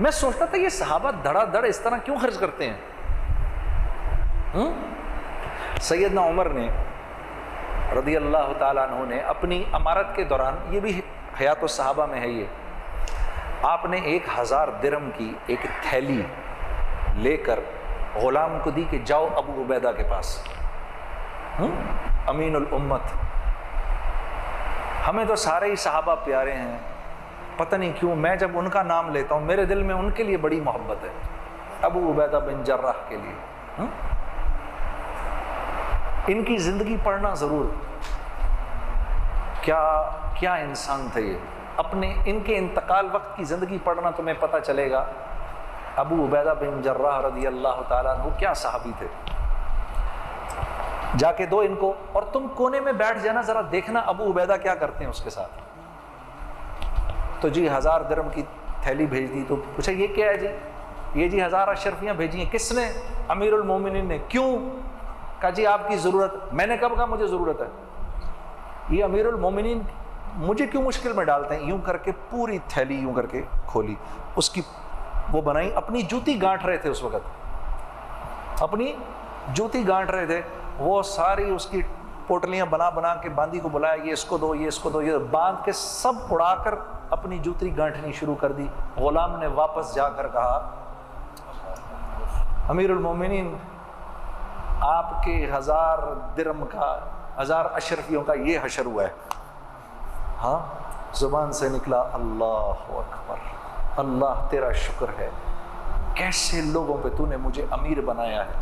میں سوچتا تھا یہ صحابہ دھڑا دھڑ اس طرح کیوں خرچ کرتے ہیں؟ سیدنا عمر نے رضی اللہ تعالیٰ عنہ نے اپنی امارت کے دوران، یہ بھی حیات الصحابہ میں ہے، یہ آپ نے 1000 درہم کی ایک تھیلی لے کر غلام کو دی کہ جاؤ ابو عبیدہ کے پاس، امین الامت۔ ہمیں تو سارے ہی صحابہ پیارے ہیں، پتہ نہیں کیوں میں جب ان کا نام لیتا ہوں میرے دل میں ان کے لیے بڑی محبت ہے، ابو عبیدہ بن جراح کے لیے۔ ان کی زندگی پڑھنا ضرور، کیا انسان تھے یہ، اپنے ان کے انتقال وقت کی زندگی پڑھنا تمہیں پتہ چلے گا ابو عبیدہ بن جراح رضی اللہ تعالیٰ عنہ کیا صحابی تھے۔ جا کے دو ان کو، اور تم کونے میں بیٹھ جانا، ذرا دیکھنا ابو عبیدہ کیا کرتے ہیں اس کے ساتھ۔ تو جی 1000 درہم کی تھیلی بھیج دی، تو پوچھا یہ کیا ہے جی؟ یہ جی 1000 اشرفیاں بھیجی ہیں۔ کس نے؟ امیر المومنین نے۔ کیوں؟ کہا جی آپ کی ضرورت۔ میں نے کب کہا مجھے ضرورت ہے؟ یہ امیر المومنین مجھے کیوں مشکل میں ڈالتے ہیں؟ یوں کر کے پوری تھیلی یوں کر کے کھولی، اس کی وہ بنائی، اپنی جوتی گانٹھ رہے تھے اس وقت، اپنی جوتی گانٹھ رہے تھے، وہ ساری اس کی پوٹلیاں بنا کے باندی کو بلایا، یہ اس کو دو، یہ اس کو دو، یہ باندھ کے سب اڑا کر اپنی جوتی گانٹھنی شروع کر دی۔ غلام نے واپس جا کر کہا امیر المومنین آپ کے 1000 درہم کا، 1000 اشرفیوں کا یہ حشر ہوا ہے۔ ہاں، زبان سے نکلا اللہ اکبر، اللہ تیرا شکر ہے، کیسے لوگوں پہ تو نے مجھے امیر بنایا ہے۔